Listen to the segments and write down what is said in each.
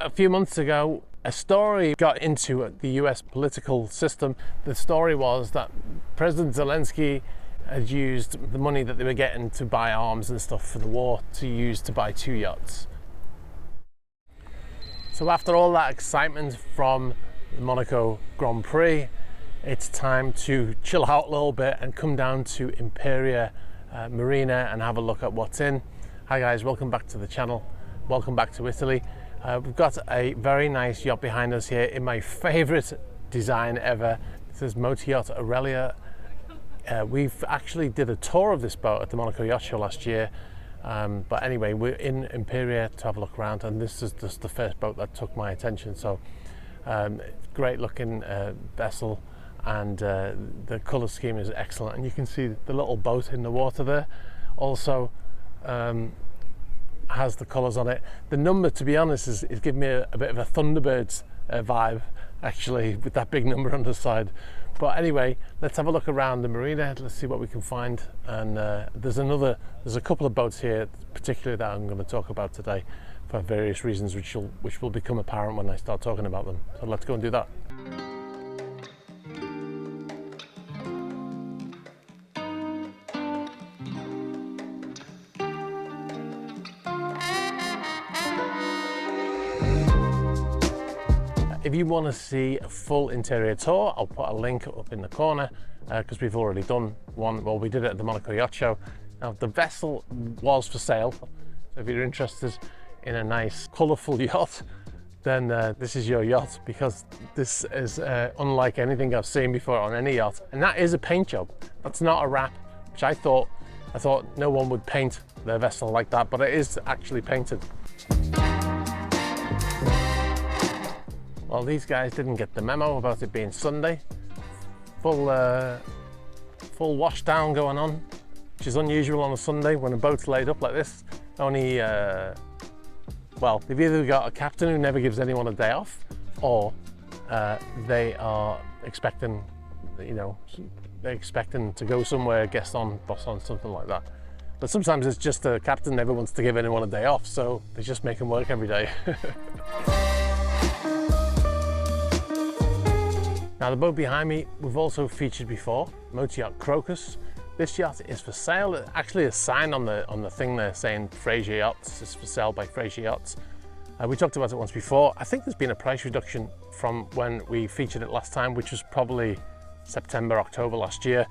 A few months ago, a story got into the US political system. The story was that President Zelensky had used the money that they were getting to buy arms and stuff for the war to use to buy 2 yachts. So after all that excitement from the Monaco Grand Prix, it's time to chill out a little bit and come down to Imperia Marina and have a look at what's in. Hi guys, welcome back to the channel. Welcome back to Italy. We've got a very nice yacht behind us here in my favourite design ever. This is Motor Yacht Aurelia. We've actually did a tour of this boat at the Monaco Yacht Show last year. But anyway, we're in Imperia to have a look around, and this is just the first boat that took my attention. So great looking vessel, and the colour scheme is excellent. And you can see the little boat in the water there. Also has the colours on it. The number, to be honest, is giving me a bit of a Thunderbirds vibe, actually, with that big number on the side. But anyway, let's have a look around the marina. Let's see what we can find. And there's a couple of boats here, particularly that I'm going to talk about today, for various reasons, which will become apparent when I start talking about them. So let's go and do that. If you want to see a full interior tour, I'll put a link up in the corner because we've already done one. Well, we did it at the Monaco Yacht Show. Now, the vessel was for sale. So if you're interested in a nice, colourful yacht, then this is your yacht, because this is unlike anything I've seen before on any yacht. And that is a paint job. That's not a wrap, which I thought no one would paint their vessel like that, but it is actually painted. Well, these guys didn't get the memo about it being Sunday. Full wash down going on, which is unusual on a Sunday when a boat's laid up like this. Only, well, they've either got a captain who never gives anyone a day off, or they are expecting, they're expecting to go somewhere, guest on, boss on, something like that. But sometimes it's just the captain never wants to give anyone a day off, so they just make them work every day. Now, the boat behind me, we've also featured before, Motor Yacht Crocus. This yacht is for sale. There's actually a sign on the thing there saying Fraser Yachts. It's for sale by Fraser Yachts. We talked about it once before. I think there's been a price reduction from when we featured it last time, which was probably September, October last year.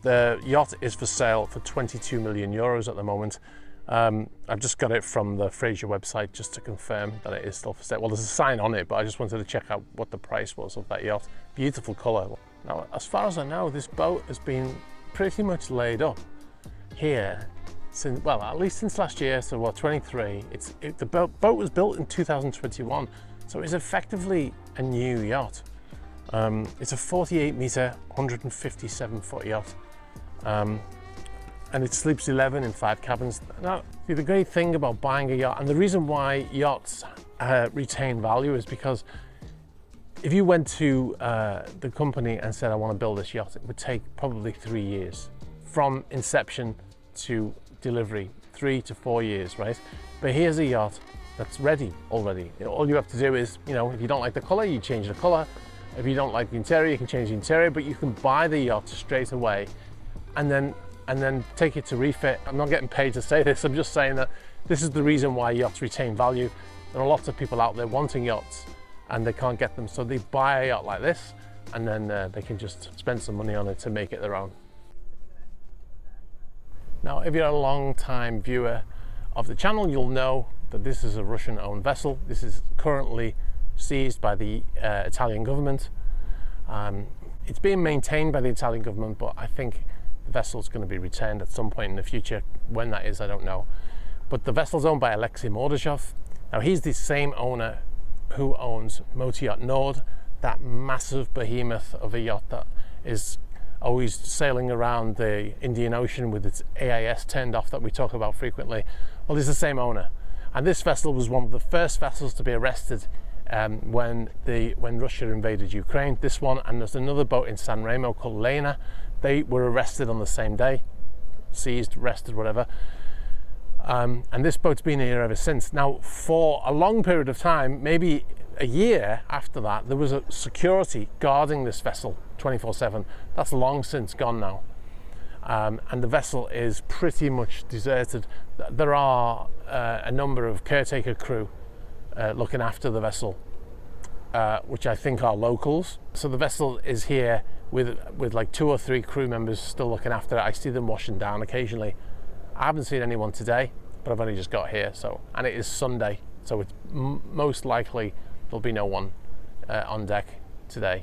The yacht is for sale for 22 million euros at the moment. I've just got it from the Fraser website just to confirm that it is still for sale. Well, there's a sign on it, but I just wanted to check out what the price was of that yacht. Beautiful colour. Now, as far as I know, this boat has been pretty much laid up here since, well, at least since last year, so what, 23. The boat was built in 2021, so it's effectively a new yacht. It's a 48 metre, 157 foot yacht. And it sleeps 11 in 5 cabins. Now, the great thing about buying a yacht, and the reason why yachts retain value, is because if you went to the company and said, I want to build this yacht, it would take probably 3 years from inception to delivery, 3 to 4 years, right? But here's a yacht that's ready already. All you have to do is, if you don't like the color, you change the color. If you don't like the interior, you can change the interior, but you can buy the yacht straight away and then take it to refit. I'm not getting paid to say this, I'm just saying that this is the reason why yachts retain value. There are lots of people out there wanting yachts and they can't get them, so they buy a yacht like this and then they can just spend some money on it to make it their own. Now, if you're a long-time viewer of the channel, you'll know that this is a Russian-owned vessel. This is currently seized by the Italian government. It's being maintained by the Italian government, but I think the vessel's going to be returned at some point in the future. When that is, I don't know. But the vessel's owned by Alexei Mordashov. Now, he's the same owner who owns Motor Yacht Nord, that massive behemoth of a yacht that is always sailing around the Indian Ocean with its AIS turned off that we talk about frequently. Well, he's the same owner. And this vessel was one of the first vessels to be arrested when Russia invaded Ukraine. This one, and there's another boat in San Remo called Lena. They were arrested on the same day, seized, arrested, whatever. And this boat's been here ever since. Now, for a long period of time, maybe a year after that, there was a security guarding this vessel 24/7. That's long since gone now. And the vessel is pretty much deserted. There are a number of caretaker crew looking after the vessel, which I think are locals. So the vessel is here with like 2 or 3 crew members still looking after it. I see them washing down occasionally. I haven't seen anyone today, but I've only just got here. And it is Sunday, so it's most likely there'll be no one on deck today.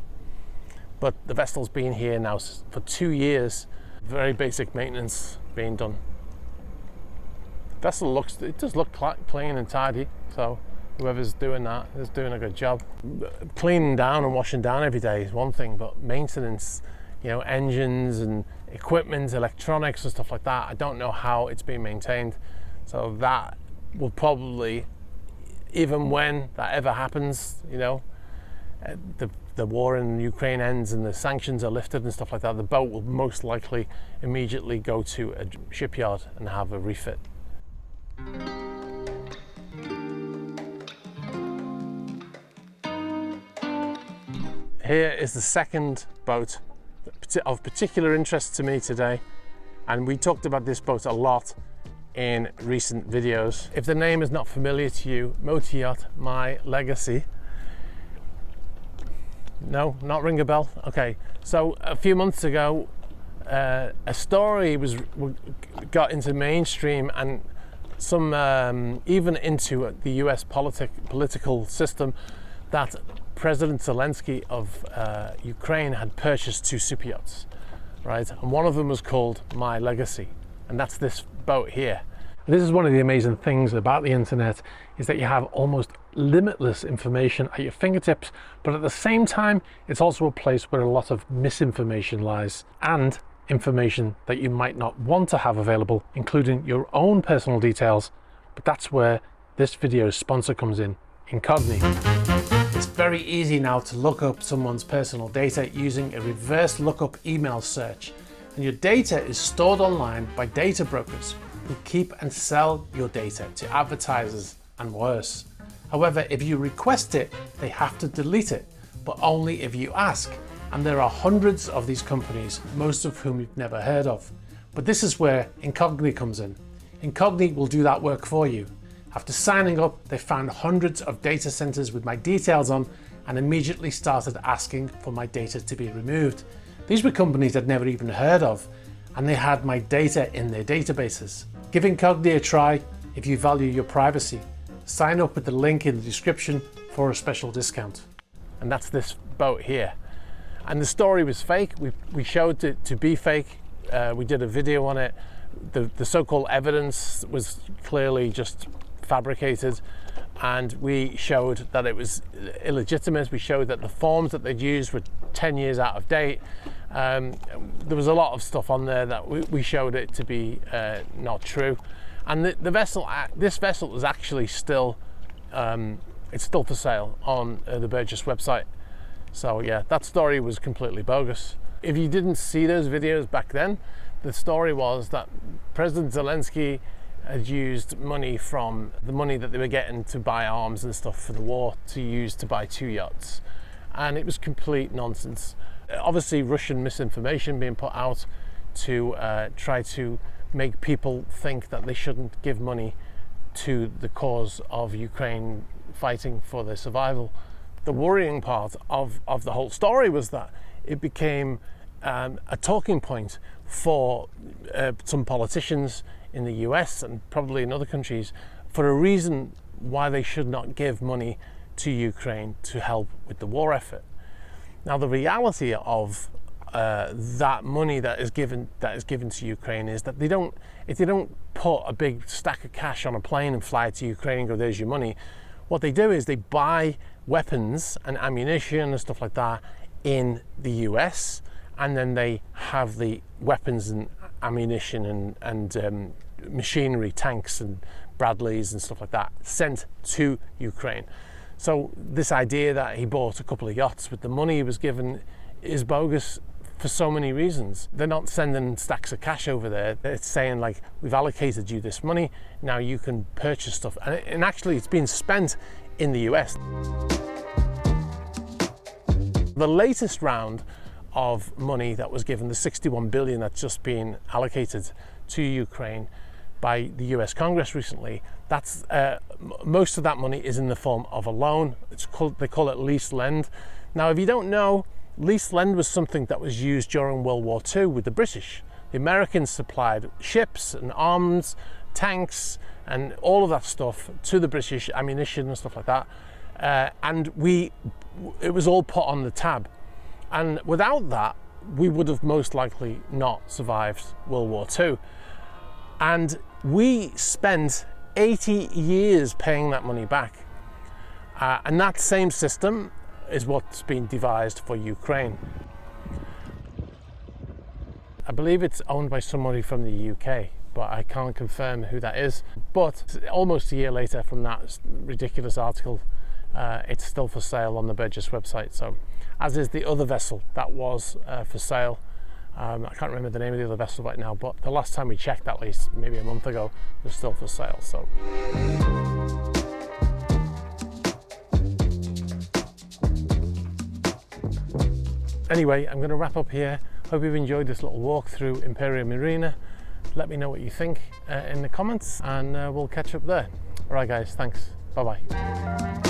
But the vessel's been here now for 2 years. Very basic maintenance being done. The vessel does look clean and tidy, so whoever's doing that is doing a good job. Cleaning down and washing down every day is one thing, but maintenance, engines and equipment, electronics and stuff like that, I don't know how it's being maintained. So that will probably, even when that ever happens, the war in Ukraine ends and the sanctions are lifted and stuff like that, the boat will most likely immediately go to a shipyard and have a refit. Here is the second boat of particular interest to me today, and we talked about this boat a lot in recent videos. If the name is not familiar to you, Motor Yacht, My Legacy. No, not ring a bell? Okay, so a few months ago, a story got into mainstream and some even into the US political system that President Zelensky of Ukraine had purchased 2 superyachts, right? And one of them was called My Legacy, and that's this boat here. This is one of the amazing things about the internet, is that you have almost limitless information at your fingertips, but at the same time, it's also a place where a lot of misinformation lies, and information that you might not want to have available, including your own personal details. But that's where this video's sponsor comes in, Incogni. It's very easy now to look up someone's personal data using a reverse lookup email search, and your data is stored online by data brokers who keep and sell your data to advertisers and worse. However, if you request it, they have to delete it, but only if you ask. And there are hundreds of these companies, most of whom you've never heard of. But this is where Incogni comes in. Incogni will do that work for you. After signing up, they found hundreds of data centers with my details on and immediately started asking for my data to be removed. These were companies I'd never even heard of, and they had my data in their databases. Give Incogni a try if you value your privacy. Sign up with the link in the description for a special discount. And that's this boat here. And the story was fake. We showed it to be fake. We did a video on it. The so-called evidence was clearly just fabricated, and we showed that it was illegitimate. We showed that the forms that they'd used were 10 years out of date. There was a lot of stuff on there that we showed it to be not true. And this vessel is actually still, it's still for sale on the Burgess website. So yeah, that story was completely bogus. If you didn't see those videos back then, the story was that President Zelensky had used money from the money that they were getting to buy arms and stuff for the war to use to buy 2 yachts. And it was complete nonsense. Obviously Russian misinformation being put out to try to make people think that they shouldn't give money to the cause of Ukraine fighting for their survival. The worrying part of the whole story was that it became a talking point for some politicians in the US and probably in other countries for a reason why they should not give money to Ukraine to help with the war effort. Now, the reality of that money that is given to Ukraine is that if they don't put a big stack of cash on a plane and fly it to Ukraine and go, there's your money, what they do is they buy weapons and ammunition and stuff like that in the US, and then they have the weapons and ammunition and machinery, tanks and Bradleys and stuff like that sent to Ukraine. So this idea that he bought a couple of yachts with the money he was given is bogus for so many reasons. They're not sending stacks of cash over there. It's saying like, we've allocated you this money, now you can purchase stuff. And actually it's being spent in the US. The latest round of money that was given, the 61 billion that's just been allocated to Ukraine by the US Congress recently, that's most of that money is in the form of a loan. They call it Lease Lend. Now, if you don't know, Lease Lend was something that was used during World War II with the British. The Americans supplied ships and arms, tanks, and all of that stuff to the British, ammunition and stuff like that. And it was all put on the tab. And without that, we would have most likely not survived World War II. And we spent 80 years paying that money back. And that same system is what's been devised for Ukraine. I believe it's owned by somebody from the UK, but I can't confirm who that is. But almost a year later from that ridiculous article, it's still for sale on the Burgess website. So, as is the other vessel that was for sale. I can't remember the name of the other vessel right now, but the last time we checked, at least maybe a month ago, it was still for sale. So. Anyway, I'm going to wrap up here. Hope you've enjoyed this little walk through Imperial Marina. Let me know what you think in the comments, and we'll catch up there. All right, guys, thanks. Bye-bye.